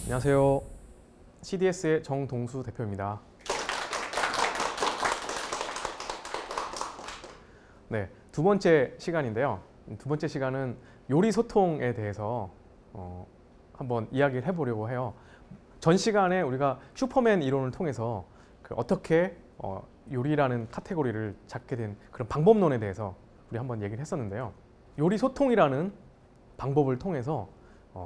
안녕하세요. CDS의 정동수 대표입니다. 네, 두 번째 시간인데요. 두 번째 시간은 요리 소통에 대해서 한번 이야기를 해보려고 해요. 전 시간에 우리가 슈퍼맨 이론을 통해서 어떻게 요리라는 카테고리를 잡게 된 그런 방법론에 대해서 우리 한번 얘기를 했었는데요. 요리 소통이라는 방법을 통해서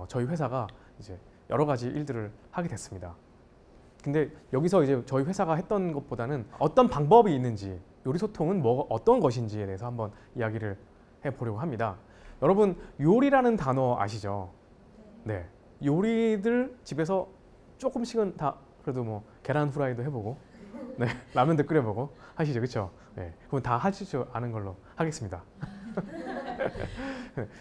저희 회사가 이제 여러 가지 일들을 하게 됐습니다. 근데 여기서 이제 저희 회사가 했던 것보다는 어떤 방법이 있는지, 요리 소통은 어떤 것인지에 대해서 한번 이야기를 해보려고 합니다. 여러분, 요리라는 단어 아시죠? 네. 요리들 집에서 조금씩은 다 그래도 뭐 계란 후라이도 해보고, 네, 라면도 끓여보고 하시죠, 그렇죠? 네. 그럼 다 하실 줄 아는 걸로 하겠습니다.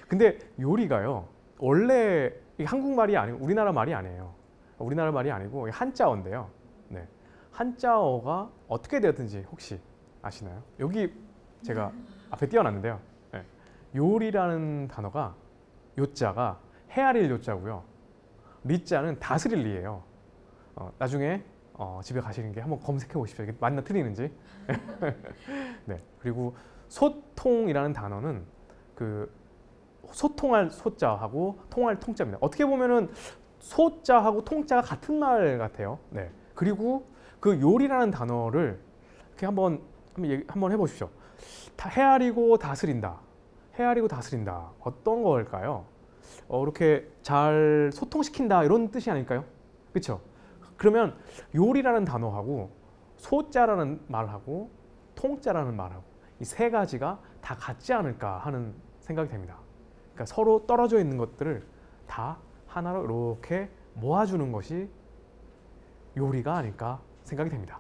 근데 요리가요, 원래 한국말이 아니고 우리나라 말이 아니에요. 우리나라 말이 아니고 한자어인데요. 네. 한자어가 어떻게 되었든지 혹시 아시나요? 여기 제가 앞에 띄워놨는데요. 네. 요리라는 단어가 요자가 헤아릴 요자고요. 리자는 다스릴 리예요. 나중에 집에 가시는 게 한번 검색해 보십시오. 이게 맞나 틀리는지. 네. 그리고 소통이라는 단어는 소통할 소자하고 통할 통자입니다. 어떻게 보면은 소자하고 통자가 같은 말 같아요. 네. 그리고 그 요리라는 단어를 이렇게 한번 해보십시오. 헤아리고 다스린다. 헤아리고 다스린다. 어떤 걸까요? 이렇게 잘 소통시킨다 이런 뜻이 아닐까요? 그렇죠? 그러면 요리라는 단어하고 소자라는 말하고 통자라는 말하고 이 세 가지가 다 같지 않을까 하는 생각이 됩니다. 그러니까 서로 떨어져 있는 것들을 다 하나로 이렇게 모아주는 것이 요리가 아닐까 생각이 됩니다.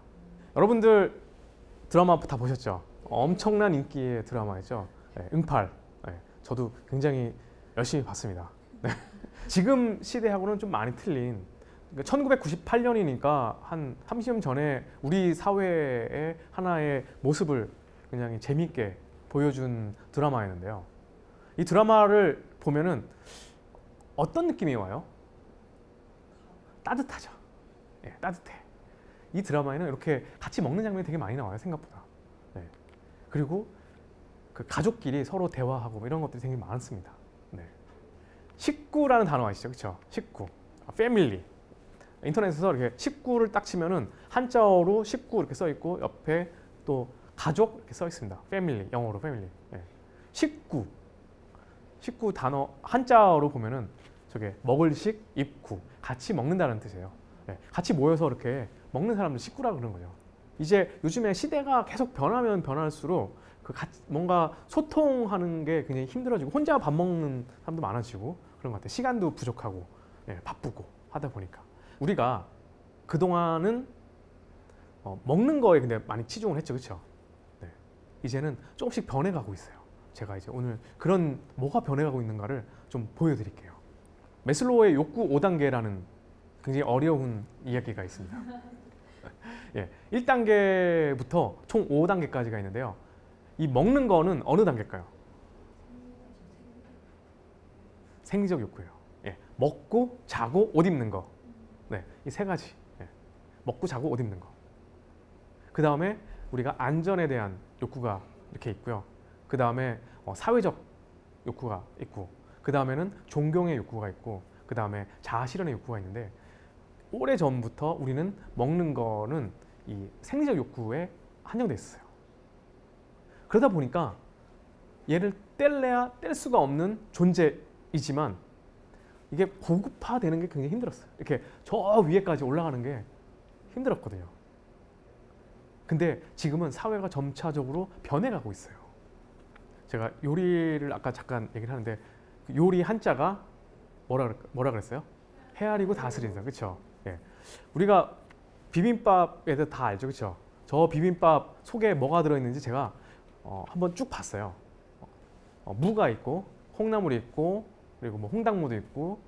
여러분들 드라마 다 보셨죠? 엄청난 인기의 드라마였죠. 네, 응팔. 네, 저도 굉장히 열심히 봤습니다. 네. 지금 시대하고는 좀 많이 틀린 1998년이니까 한 30년 전에 우리 사회의 하나의 모습을 굉장히 재미있게 보여준 드라마였는데요. 이 드라마를 보면은 어떤 느낌이 와요? 따뜻하죠. 네, 따뜻해. 이 드라마에는 이렇게 같이 먹는 장면이 되게 많이 나와요, 생각보다. 네. 그리고 그 가족끼리 서로 대화하고 이런 것들이 되게 많습니다. 네. 식구라는 단어 아시죠? 그렇죠? 식구, 패밀리. 인터넷에서 이렇게 식구를 딱 치면은 한자어로 식구 이렇게 써 있고 옆에 또 가족 이렇게 써 있습니다. 패밀리, 영어로 패밀리. 네. 식구 단어 한자어로 보면은 저게 먹을 식, 입구, 같이 먹는다는 뜻이에요. 네. 같이 모여서 이렇게 먹는 사람들 식구라 그러는 거죠. 이제 요즘에 시대가 계속 변하면 변할수록 뭔가 소통하는 게 굉장히 힘들어지고 혼자 밥 먹는 사람도 많아지고 그런 것 같아요. 시간도 부족하고 바쁘고 하다 보니까 우리가 그동안은 먹는 거에 근데 많이 치중을 했죠, 그렇죠? 네. 이제는 조금씩 변해가고 있어요. 제가 이제 오늘 그런 뭐가 변해가고 있는가를 좀 보여드릴게요. 매슬로우의 욕구 5단계라는 굉장히 어려운 이야기가 있습니다. 예, 1단계부터 총 5단계까지가 있는데요. 이 먹는 거는 어느 단계일까요? 생리적 욕구예요. 예, 먹고 자고 옷 입는 거. 네, 이 세 가지. 예, 먹고 자고 옷 입는 거. 그 다음에 우리가 안전에 대한 욕구가 이렇게 있고요. 그 다음에 사회적 욕구가 있고, 그 다음에는 존경의 욕구가 있고, 그 다음에 자아실현의 욕구가 있는데 오래 전부터 우리는 먹는 거는 이 생리적 욕구에 한정돼 있어요. 그러다 보니까 얘를 뗄래야 뗄 수가 없는 존재이지만 이게 고급화되는 게 굉장히 힘들었어요. 이렇게 저 위에까지 올라가는 게 힘들었거든요. 근데 지금은 사회가 점차적으로 변해가고 있어요. 제가 요리를 아까 잠깐 얘기를 하는데 요리 한자가 뭐라 그랬어요? 헤아리고 다스린다, 그렇죠? 예. 우리가 비빔밥에 대해서 다 알죠, 그렇죠? 저 비빔밥 속에 뭐가 들어있는지 제가 한번 쭉 봤어요. 무가 있고 콩나물이 있고 그리고 뭐 홍당무도 있고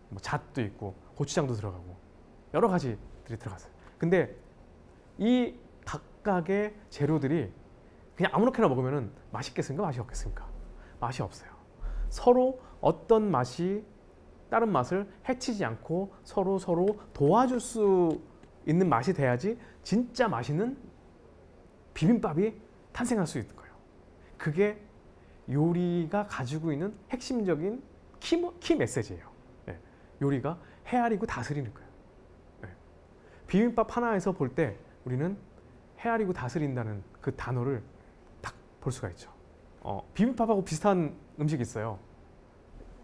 뭐 잣도 있고 고추장도 들어가고 여러 가지들이 들어갔어요. 근데 이 각각의 재료들이 그냥 아무렇게나 먹으면 맛있겠습니까? 맛이 없겠습니까? 맛이 없어요. 서로 어떤 맛이 다른 맛을 해치지 않고 서로 도와줄 수 있는 맛이 돼야지 진짜 맛있는 비빔밥이 탄생할 수 있는 거예요. 그게 요리가 가지고 있는 핵심적인 키 메시지예요. 네. 요리가 헤아리고 다스리는 거예요. 네. 비빔밥 하나에서 볼 때 우리는 헤아리고 다스린다는 그 단어를 딱 볼 수가 있죠. 비빔밥하고 비슷한 음식이 있어요.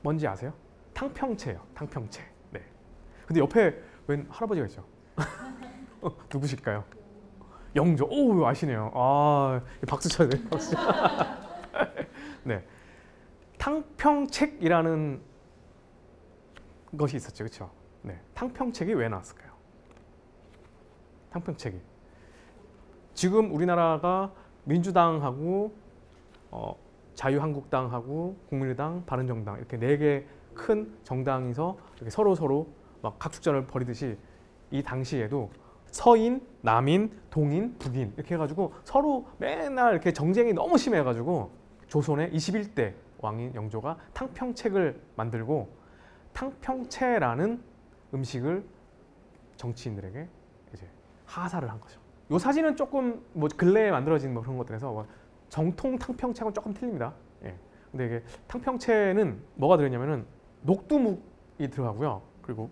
뭔지 아세요? 탕평채예요. 탕평채. 네. 근데 옆에 웬 할아버지가 있죠. 누구실까요? 영조. 오, 아시네요. 아, 박수 쳐야 돼요. 박수. 네. 탕평책이라는 것이 있었죠. 그렇죠? 네. 탕평책이 왜 나왔을까요? 탕평책이. 지금 우리나라가 민주당하고 자유한국당하고 국민의당, 바른정당 이렇게 4개 큰 정당이서 이렇게 서로 막 각축전을 벌이듯이 이 당시에도 서인, 남인, 동인, 북인 이렇게 해가지고 서로 맨날 이렇게 정쟁이 너무 심해가지고 조선의 21대 왕인 영조가 탕평책을 만들고 탕평채라는 음식을 정치인들에게 이제 하사를 한 거죠. 이 사진은 조금 뭐 근래에 만들어진 뭐 그런 것들에서 정통 탕평채하고는 조금 틀립니다. 예. 근데 이게 탕평채는 뭐가 들어있냐면은 녹두묵이 들어가고요. 그리고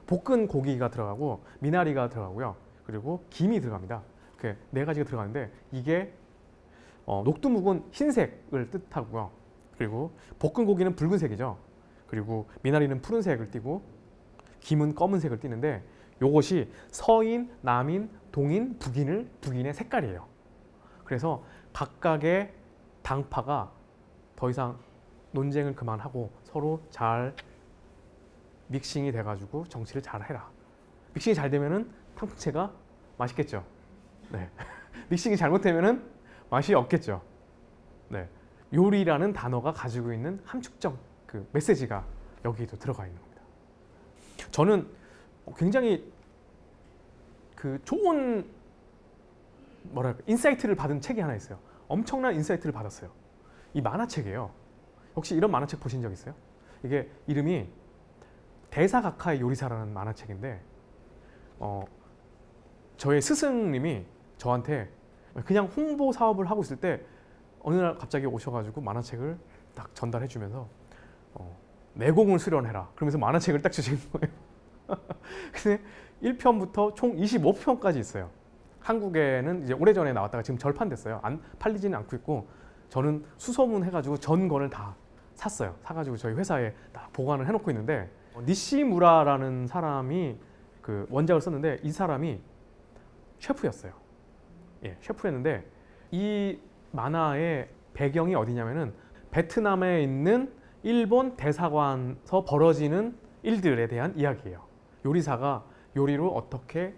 볶은 고기가 들어가고 미나리가 들어가고요. 그리고 김이 들어갑니다. 이렇게 4가지가 들어가는데 이게 녹두묵은 흰색을 뜻하고요. 그리고 볶은 고기는 붉은색이죠. 그리고 미나리는 푸른색을 띠고 김은 검은색을 띠는데 이것이 서인, 남인, 동인, 북인의 색깔이에요. 그래서 각각의 당파가 더 이상 논쟁을 그만하고 서로 잘 믹싱이 돼가지고 정치를 잘 해라. 믹싱이 잘 되면은 탕평채가 맛있겠죠. 네. 믹싱이 잘못되면은 맛이 없겠죠. 네. 요리라는 단어가 가지고 있는 함축적 그 메시지가 여기도 들어가 있는 겁니다. 저는 굉장히 그 좋은 뭐랄까 인사이트를 받은 책이 하나 있어요. 엄청난 인사이트를 받았어요. 이 만화책이에요. 혹시 이런 만화책 보신 적 있어요? 이게 이름이 대사각하의 요리사라는 만화책인데 저의 스승님이 저한테 그냥 홍보 사업을 하고 있을 때 어느 날 갑자기 오셔가지고 만화책을 딱 전달해 주면서 내공을 수련해라. 그러면서 만화책을 딱 주신 거예요. 근데 1편부터 총 25편까지 있어요. 한국에는 이제 오래전에 나왔다가 지금 절판됐어요. 안 팔리지는 않고 있고 저는 수소문 해가지고 전 권을 다 샀어요. 사가지고 저희 회사에 딱 보관을 해놓고 있는데 니시무라라는 사람이 그 원작을 썼는데 이 사람이 셰프였어요. 예, 셰프였는데 이 만화의 배경이 어디냐면은 베트남에 있는 일본 대사관에서 벌어지는 일들에 대한 이야기예요. 요리사가 요리로 어떻게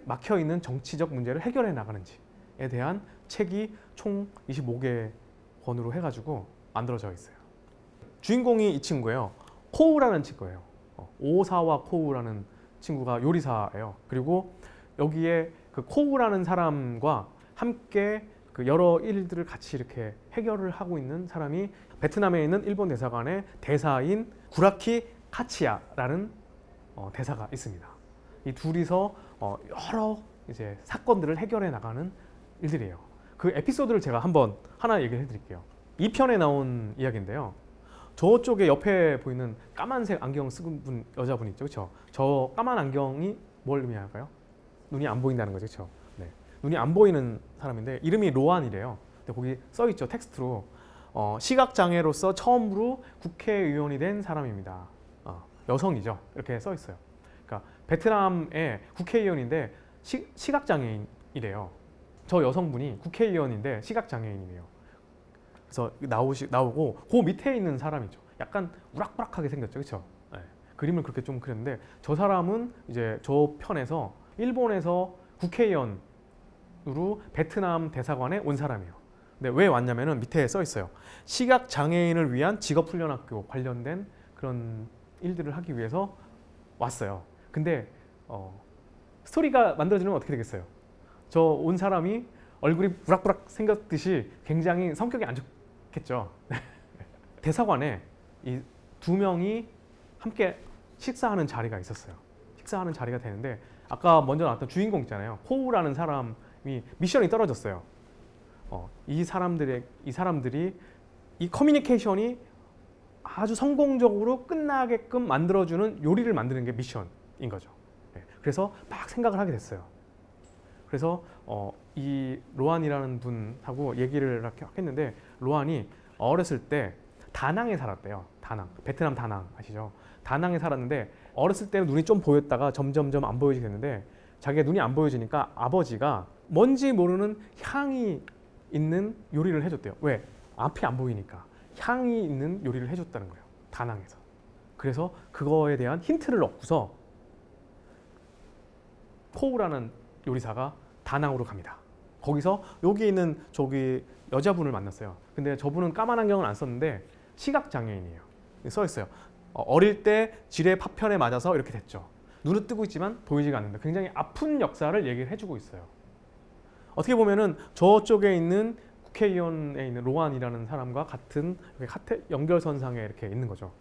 막혀있는 정치적 문제를 해결해 나가는지에 대한 책이 총 25개 권으로 해가지고 만들어져 있어요. 주인공이 이 친구예요. 코우라는 친구예요. 오사와 코우라는 친구가 요리사예요. 그리고 여기에 그 코우라는 사람과 함께 그 여러 일들을 같이 이렇게 해결을 하고 있는 사람이 베트남에 있는 일본 대사관의 대사인 구라키 카치야라는 대사가 있습니다. 이 둘이서 여러 이제 사건들을 해결해 나가는 일들이에요. 그 에피소드를 제가 하나 얘기해 드릴게요. 2편에 나온 이야기인데요. 저쪽에 옆에 보이는 까만색 안경 쓴 여자분 있죠, 그렇죠? 저 까만 안경이 뭘 의미할까요? 눈이 안 보인다는 거죠, 그렇죠? 네. 눈이 안 보이는 사람인데 이름이 로안이래요. 근데 거기 써 있죠, 텍스트로. 시각 장애로서 처음으로 국회의원이 된 사람입니다. 여성이죠, 이렇게 써 있어요. 그러니까 베트남의 국회의원인데 시각 장애인이래요. 저 여성분이 국회의원인데 시각 장애인이래요. 그래서 나오고 그 밑에 있는 사람이죠. 약간 우락부락하게 생겼죠, 그렇죠? 네. 그림을 그렇게 좀 그렸는데 저 사람은 이제 저 편에서 일본에서 국회의원으로 베트남 대사관에 온 사람이에요. 근데 왜 왔냐면은 밑에 써 있어요. 시각 장애인을 위한 직업훈련학교 관련된 그런 일들을 하기 위해서 왔어요. 근데 스토리가 만들어지면 어떻게 되겠어요? 저 온 사람이 얼굴이 부락부락 생겼듯이 굉장히 성격이 안 좋겠죠. 대사관에 이 2명이 함께 식사하는 자리가 있었어요. 식사하는 자리가 되는데 아까 먼저 나왔던 주인공 있잖아요. 코우라는 사람이 미션이 떨어졌어요. 이 사람들이 이 커뮤니케이션이 아주 성공적으로 끝나게끔 만들어주는 요리를 만드는 게 미션인 거죠. 그래서 막 생각을 하게 됐어요. 그래서 이 로안이라는 분하고 얘기를 이렇게 했는데 로안이 어렸을 때 다낭에 살았대요. 다낭, 베트남 다낭 아시죠? 다낭에 살았는데 어렸을 때는 눈이 좀 보였다가 점점점 안 보여지게 됐는데 자기가 눈이 안 보여지니까 아버지가 뭔지 모르는 향이 있는 요리를 해줬대요. 왜? 앞이 안 보이니까 향이 있는 요리를 해줬다는 거예요. 다낭에서. 그래서 그거에 대한 힌트를 얻고서 코우라는 요리사가 다낭으로 갑니다. 거기서 여기 있는 저기 여자분을 만났어요. 근데 저분은 까만 안경을 안 썼는데 시각장애인이에요. 써 있어요. 어릴 때 지뢰 파편에 맞아서 이렇게 됐죠. 눈을 뜨고 있지만 보이지가 않는다. 굉장히 아픈 역사를 얘기를 해주고 있어요. 어떻게 보면은 저쪽에 있는 국회의원에 있는 로안이라는 사람과 같은 연결선상에 이렇게 있는 거죠.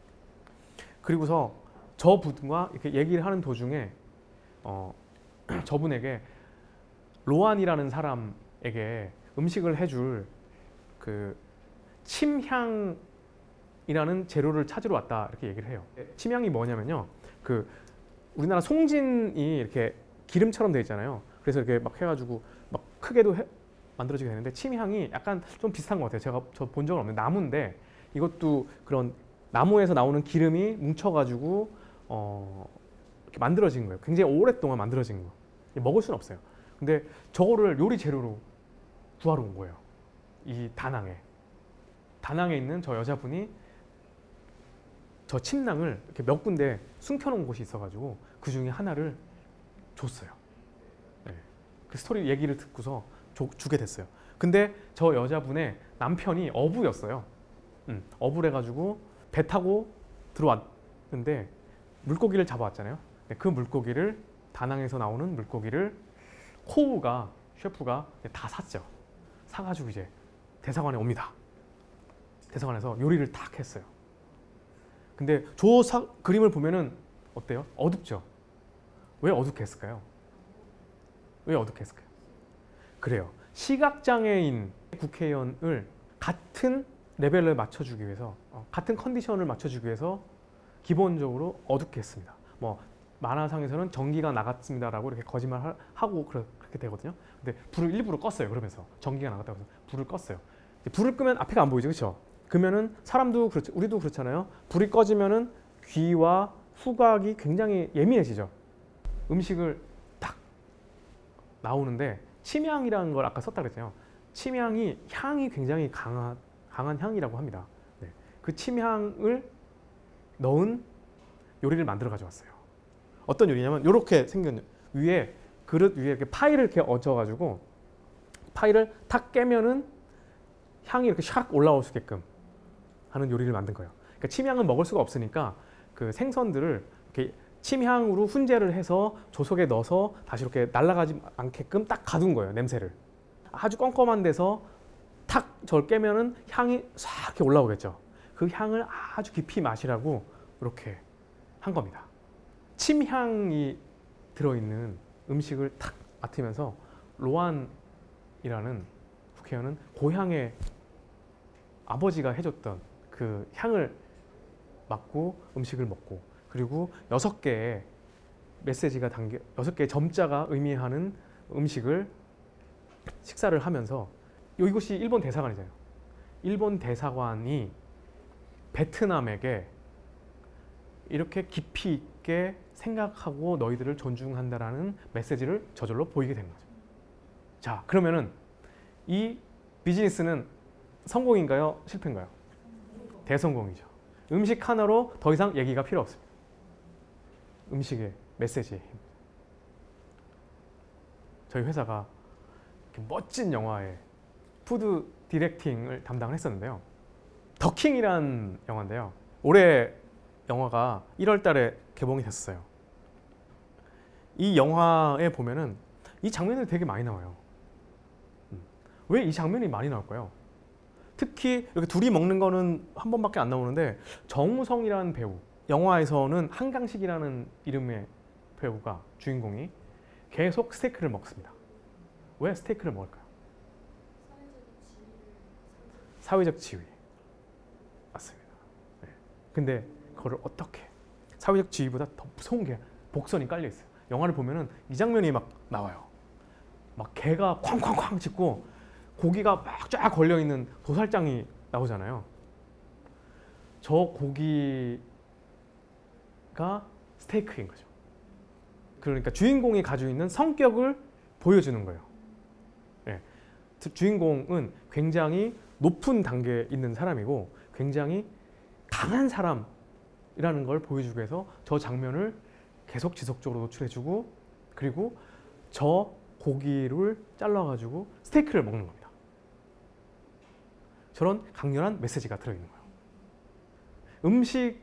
그리고서 저분과 이렇게 얘기를 하는 도중에 저분에게 로안이라는 사람에게 음식을 해줄 그 침향이라는 재료를 찾으러 왔다 이렇게 얘기를 해요. 침향이 뭐냐면요, 그 우리나라 송진이 이렇게 기름처럼 되어 있잖아요. 그래서 이렇게 막 해가지고 막 크게도 만들어지게 되는데 침향이 약간 좀 비슷한 것 같아요. 저 본 적은 없는데 나무인데 이것도 그런 나무에서 나오는 기름이 뭉쳐가지고 이렇게 만들어진 거예요. 굉장히 오랫동안 만들어진 거. 먹을 수는 없어요. 근데 저거를 요리 재료로 구하러 온 거예요. 이 다낭에 있는 저 여자분이 저 침낭을 이렇게 몇 군데 숨겨놓은 곳이 있어가지고 그 중에 하나를 줬어요. 네. 그 스토리 얘기를 듣고서 주게 됐어요. 근데 저 여자분의 남편이 어부였어요. 어부래가지고 배 타고 들어왔는데 물고기를 잡아왔잖아요. 그 물고기를 다낭에서 나오는 물고기를 코우가 셰프가 다 샀죠. 사가지고 이제 대사관에 옵니다. 대사관에서 요리를 딱 했어요. 근데 저 그림을 보면은 어때요? 어둡죠? 왜 어둡게 했을까요? 왜 어둡게 했을까요? 그래요. 시각장애인 국회의원을 같은 레벨을 맞춰주기 위해서 같은 컨디션을 맞춰주기 위해서 기본적으로 어둡게 했습니다. 뭐 만화상에서는 전기가 나갔습니다라고 이렇게 거짓말하고 그렇게 되거든요. 근데 불을 일부러 껐어요. 그러면서 전기가 나갔다고 해서 불을 껐어요. 불을 끄면 앞에가 안 보이죠, 그렇죠? 그러면은 사람도 그렇죠, 우리도 그렇잖아요. 불이 꺼지면은 귀와 후각이 굉장히 예민해지죠. 음식을 딱 나오는데 침향이라는 걸 아까 썼다 그랬잖아요. 침향이 향이 굉장히 강한 향이라고 합니다. 네. 그 침향을 넣은 요리를 만들어 가져왔어요. 어떤 요리냐면 이렇게 생겼는 위에 그릇 위에 이렇게 파이를 이렇게 얹어가지고 파이를 탁 깨면은 향이 이렇게 샥 올라올 수 있게끔 하는 요리를 만든 거예요. 그러니까 침향은 먹을 수가 없으니까 그 생선들을 이렇게 침향으로 훈제를 해서 조속에 넣어서 다시 이렇게 날아가지 않게끔 딱 가둔 거예요. 냄새를 아주 껌껌한 데서 탁 저걸 깨면은 향이 싹 이렇게 올라오겠죠. 그 향을 아주 깊이 마시라고 이렇게 한 겁니다. 침향이 들어있는 음식을 탁 맡으면서 로안이라는 국회의원은 고향의 아버지가 해줬던 그 향을 맡고 음식을 먹고, 그리고 6개의 메시지가 담겨 6개의 점자가 의미하는 음식을 식사를 하면서, 이곳이 일본 대사관이잖아요. 일본 대사관이 베트남에게 이렇게 깊이 있게 생각하고 너희들을 존중한다라는 메시지를 저절로 보이게 된 거죠. 자, 그러면은 이 비즈니스는 성공인가요? 실패인가요? 대성공이죠. 음식 하나로 더 이상 얘기가 필요 없습니다. 음식의 메시지의 힘. 저희 회사가 멋진 영화의 푸드 디렉팅을 담당을 했었는데요. 더킹이라는 영화인데요. 올해 영화가 1월 달에 개봉이 됐어요. 이 영화에 보면은 이 장면들이 되게 많이 나와요. 왜 이 장면이 많이 나올까요? 특히 이렇게 둘이 먹는 거는 한 번밖에 안 나오는데 정우성이라는 배우, 영화에서는 한강식이라는 이름의 배우가 주인공이 계속 스테이크를 먹습니다. 왜 스테이크를 먹을까요? 사회적 지위. 맞습니다. 네. 근데 그걸 어떻게? 사회적 지위보다 더 무서운 게 복선이 깔려 있어요. 영화를 보면은 이 장면이 막 나와요. 막 개가 쾅쾅쾅 짖고 고기가 막 쫙 걸려 있는 도살장이 나오잖아요. 저 고기가 스테이크인 거죠. 그러니까 주인공이 가지고 있는 성격을 보여주는 거예요. 네. 주인공은 굉장히 높은 단계에 있는 사람이고 굉장히 강한 사람이라는 걸 보여주기 위해서 저 장면을 계속 지속적으로 노출해주고 그리고 저 고기를 잘라가지고 스테이크를 먹는 겁니다. 저런 강렬한 메시지가 들어있는 거예요. 음식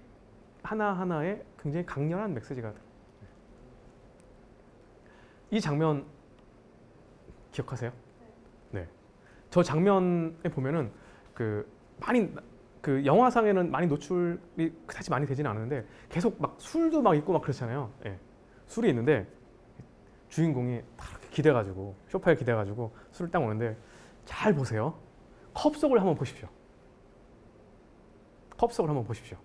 하나하나에 굉장히 강렬한 메시지가 들어요. 이 장면 기억하세요? 네. 저 장면에 보면은 영화상에는 많이 노출이 그다지 많이 되지는 않는데 계속 막 술도 막 있고 막 그렇잖아요. 예. 술이 있는데 주인공이 딱 기대가지고 소파에 기대가지고 술을 딱 먹는데 잘 보세요. 컵 속을 한번 보십시오. 컵 속을 한번 보십시오.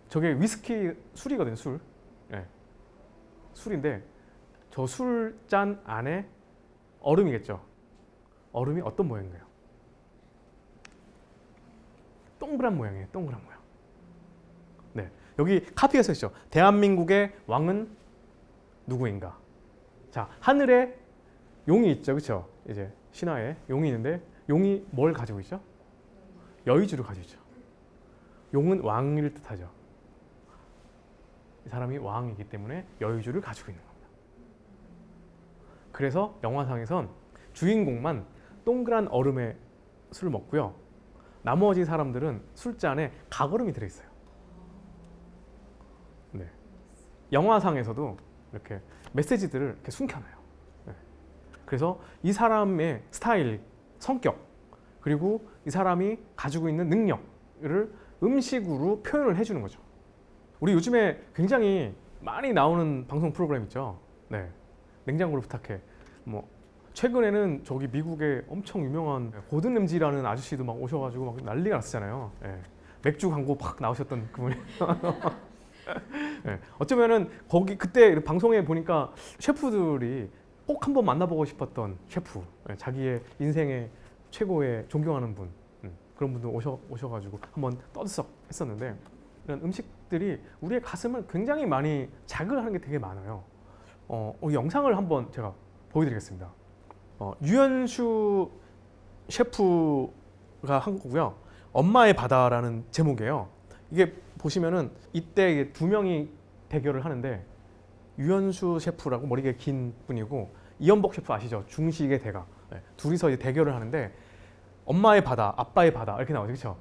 저게 위스키 술이거든요. 술. 예. 술인데 저 술잔 안에 얼음이겠죠. 얼음이 어떤 모양인가요? 동그란 모양이에요. 동그란 모양. 네, 여기 카피가 써 있죠. 대한민국의 왕은 누구인가? 자, 하늘에 용이 있죠, 그렇죠? 이제 신화에 용이 있는데 용이 뭘 가지고 있죠? 여의주를 가지고 있죠. 용은 왕을 뜻하죠. 이 사람이 왕이기 때문에 여의주를 가지고 있는 겁니다. 그래서 영화상에선 주인공만 동그란 얼음에 술을 먹고요. 나머지 사람들은 술잔에 가거름이 들어있어요. 네. 영화상에서도 이렇게 메시지들을 이렇게 숨겨놔요. 네. 그래서 이 사람의 스타일, 성격, 그리고 이 사람이 가지고 있는 능력을 음식으로 표현을 해주는 거죠. 우리 요즘에 굉장히 많이 나오는 방송 프로그램 있죠. 네. 냉장고를 부탁해. 뭐 최근에는 저기 미국의 엄청 유명한 고든 램지라는 아저씨도 막 오셔가지고 막 난리가 났었잖아요. 예. 맥주 광고 팍 나오셨던 그분이. 예. 어쩌면은 거기 그때 방송에 보니까 셰프들이 꼭 한번 만나보고 싶었던 셰프, 예. 자기의 인생의 최고의 존경하는 분, 그런 분들 오셔가지고 한번 떠들썩 했었는데 이런 음식들이 우리의 가슴을 굉장히 많이 자극하는 게 되게 많아요. 이 영상을 한번 제가 보여드리겠습니다. 유현수 셰프가 한 거고요. 엄마의 바다라는 제목이에요. 이게 보시면은 이때 두 명이 대결을 하는데 유현수 셰프라고 머리가 긴 분이고 이연복 셰프 아시죠? 중식의 대가. 네, 둘이서 이제 대결을 하는데 엄마의 바다, 아빠의 바다 이렇게 나오죠, 그렇죠?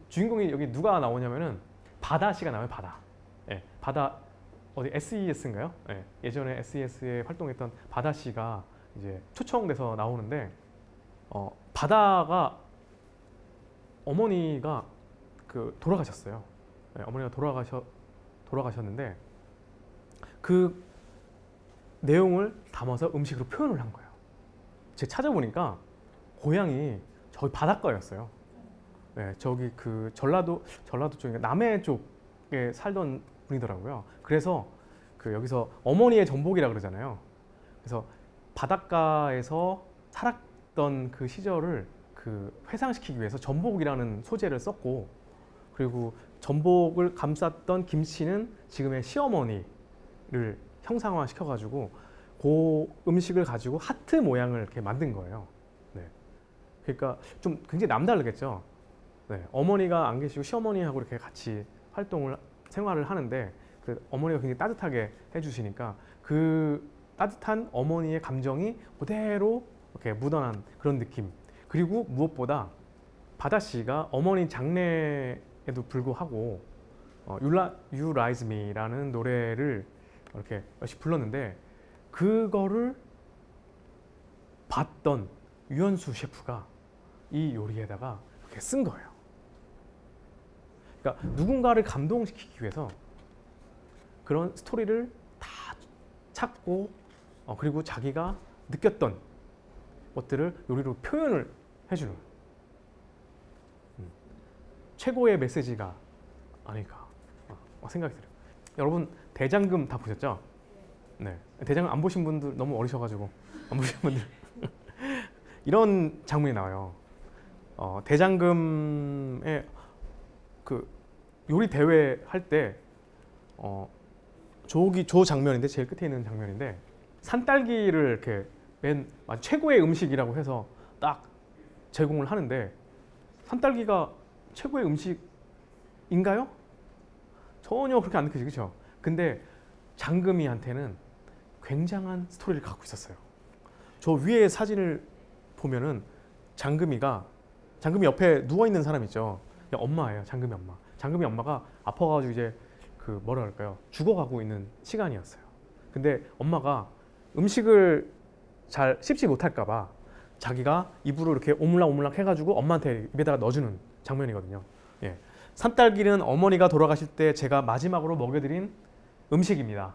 주인공이 여기 누가 나오냐면은 바다 씨가 나와요, 바다. 네, 바다 어디 SES인가요? 네, 예전에 SES에 활동했던 바다 씨가 이제 초청돼서 나오는데 바다가 어머니가 돌아가셨어요. 네, 어머니가 돌아가셨는데 그 내용을 담아서 음식으로 표현을 한 거예요. 제가 찾아보니까 고향이 저기 바닷가였어요. 네, 저기 전라도 쪽인가 남해 쪽에 살던 분이더라고요. 그래서 여기서 어머니의 전복이라 그러잖아요. 그래서 바닷가에서 살았던 그 시절을 회상시키기 위해서 전복이라는 소재를 썼고 그리고 전복을 감쌌던 김치는 지금의 시어머니를 형상화 시켜가지고 그 음식을 가지고 하트 모양을 이렇게 만든 거예요. 네. 그러니까 좀 굉장히 남다르겠죠. 네. 어머니가 안 계시고 시어머니하고 이렇게 같이 생활을 하는데 어머니가 굉장히 따뜻하게 해주시니까 그 따뜻한 어머니의 감정이 그대로 이렇게 묻어난 그런 느낌. 그리고 무엇보다 바다 씨가 어머니 장례에도 불구하고 You Rise Me라는 노래를 이렇게 열심히 불렀는데 그거를 봤던 유현수 셰프가 이 요리에다가 이렇게 쓴 거예요. 그러니까 누군가를 감동시키기 위해서 그런 스토리를 다 찾고 그리고 자기가 느꼈던 것들을 요리로 표현을 해주는 최고의 메시지가 아닐까 생각이 들어요. 여러분 대장금 다 보셨죠? 네. 대장금 안 보신 분들 너무 어리셔가지고 안 보신 분들 이런 장면이 나와요. 대장금의 그 요리 대회 할 때 조 장면인데 제일 끝에 있는 장면인데 산딸기를 이렇게 맨 최고의 음식이라고 해서 딱 제공을 하는데 산딸기가 최고의 음식인가요? 전혀 그렇게 안 느껴지죠. 그렇죠? 근데 장금이한테는 굉장한 스토리를 갖고 있었어요. 저 위에 사진을 보면은 장금이 옆에 누워 있는 사람 있죠. 엄마예요. 장금이 엄마. 장금이 엄마가 아파가지고 이제 그 뭐라 그럴까요? 죽어가고 있는 시간이었어요. 근데 엄마가 음식을 잘 씹지 못할까봐 자기가 입으로 이렇게 오물락오물락 해가지고 엄마한테 입에다가 넣어주는 장면이거든요. 예. 산딸기는 어머니가 돌아가실 때 제가 마지막으로 먹여드린 음식입니다.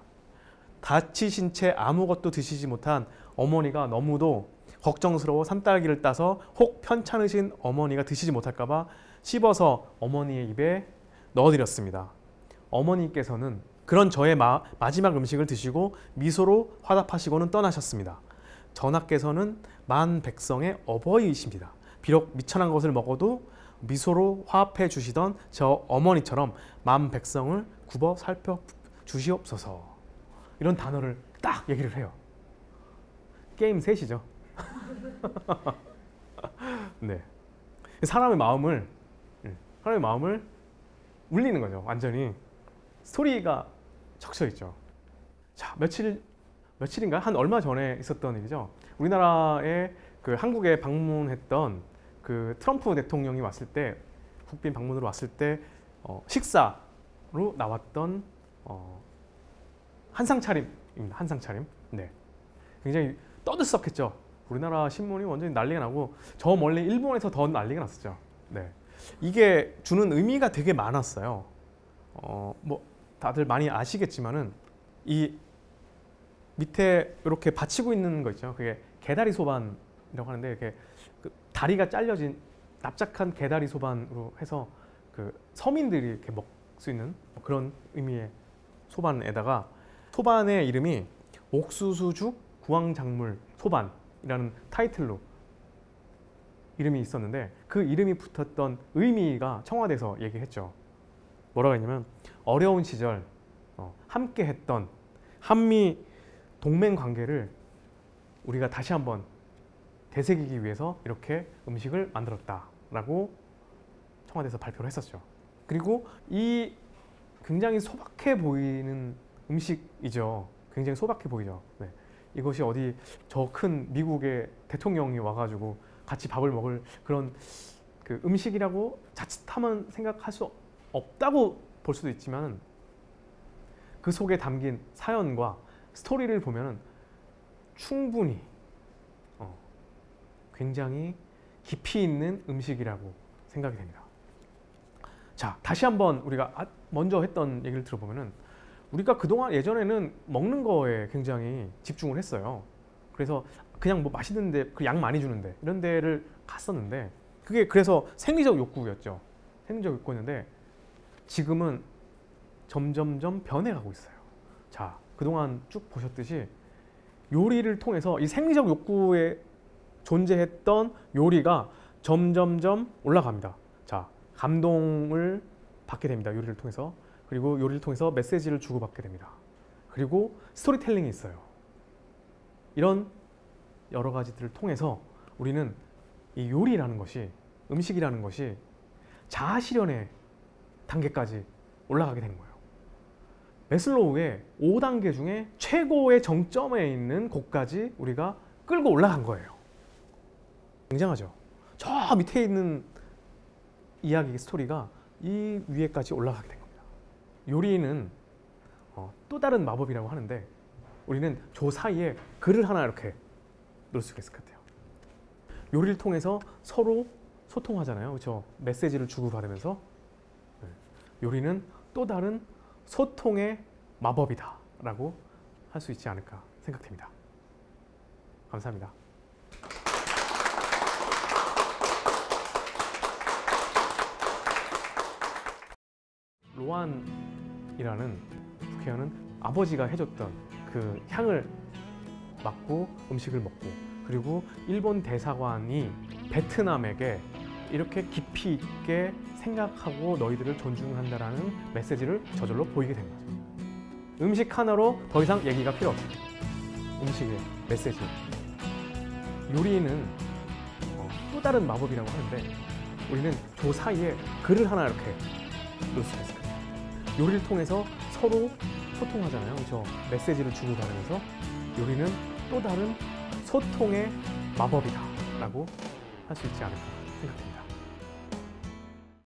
다치신 채 아무것도 드시지 못한 어머니가 너무도 걱정스러워 산딸기를 따서 혹 편찮으신 어머니가 드시지 못할까봐 씹어서 어머니의 입에 넣어드렸습니다. 어머니께서는 그런 저의 마지막 음식을 드시고 미소로 화답하시고는 떠나셨습니다. 전하께서는 만백성의 어버이이십니다. 비록 미천한 것을 먹어도 미소로 화합해 주시던 저 어머니처럼 만백성을 굽어 살펴 주시옵소서. 이런 단어를 딱 얘기를 해요. 게임 셋이죠. 네. 사람의 마음을 울리는 거죠. 완전히 스토리가 적셔 있죠. 자, 며칠인가 한 얼마 전에 있었던 일이죠. 우리나라에 그 한국에 방문했던 그 트럼프 대통령이 왔을 때 국빈 방문으로 왔을 때 식사로 나왔던 한상 차림입니다. 한상 차림. 네. 굉장히 떠들썩했죠. 우리나라 신문이 완전히 난리가 나고 저 멀리 일본에서 더 난리가 났었죠. 네. 이게 주는 의미가 되게 많았어요. 뭐 다들 많이 아시겠지만은 이 밑에 이렇게 받치고 있는 거 있죠. 그게 개다리 소반이라고 하는데 이렇게 그 다리가 잘려진 납작한 개다리 소반으로 해서 그 서민들이 이렇게 먹을 수 있는 그런 의미의 소반에다가 소반의 이름이 옥수수죽 구황작물 소반이라는 타이틀로 이름이 있었는데 그 이름이 붙었던 의미가 청와대에서 얘기했죠. 뭐라고 했냐면 어려운 시절 함께 했던 한미 동맹 관계를 우리가 다시 한번 되새기기 위해서 이렇게 음식을 만들었다라고 청와대에서 발표를 했었죠. 그리고 이 굉장히 소박해 보이는 음식이죠. 굉장히 소박해 보이죠. 네. 이것이 어디 저 큰 미국의 대통령이 와가지고 같이 밥을 먹을 그런 그 음식이라고 자칫하면 생각할 수 없다고 볼 수도 있지만 그 속에 담긴 사연과 스토리를 보면 충분히 굉장히 깊이 있는 음식이라고 생각이 됩니다. 자, 다시 한번 우리가 먼저 했던 얘기를 들어보면은 우리가 그동안 예전에는 먹는 거에 굉장히 집중을 했어요. 그래서 그냥 뭐 맛있는데 그 양 많이 주는데 이런 데를 갔었는데 그게 그래서 생리적 욕구였죠. 생리적 욕구였는데 지금은 점점점 변해가고 있어요. 자, 그동안 쭉 보셨듯이 요리를 통해서 이 생리적 욕구에 존재했던 요리가 점점점 올라갑니다. 자, 감동을 받게 됩니다. 요리를 통해서. 그리고 요리를 통해서 메시지를 주고받게 됩니다. 그리고 스토리텔링이 있어요. 이런 여러 가지들을 통해서 우리는 이 요리라는 것이, 음식이라는 것이 자아실현의 단계까지 올라가게 되는 거예요. 매슬로우의 5단계 중에 최고의 정점에 있는 곳까지 우리가 끌고 올라간 거예요. 굉장하죠. 저 밑에 있는 이야기 스토리가 이 위에까지 올라가게 된 겁니다. 요리는 또 다른 마법이라고 하는데 우리는 저 사이에 글을 하나 이렇게 넣을 수가 있을 것 같아요. 요리를 통해서 서로 소통하잖아요. 그렇죠? 메시지를 주고받으면서. 요리는 또 다른 소통의 마법이다 라고 할 수 있지 않을까 생각됩니다. 감사합니다. 로안이라는 국회의원은 아버지가 해줬던 그 향을 맡고 음식을 먹고, 그리고 일본 대사관이 베트남에게 이렇게 깊이 있게 생각하고 너희들을 존중한다라는 메시지를 저절로 보이게 된 거죠. 음식 하나로 더 이상 얘기가 필요 없어요. 음식의 메시지. 요리는 또 다른 마법이라고 하는데, 우리는 그 사이에 글을 하나 이렇게 놓을 수가 있어요. 요리를 통해서 서로 소통하잖아요. 그렇죠? 메시지를 주고받으면서 요리는 또 다른 소통의 마법이다 라고 할 수 있지 않을까 생각됩니다.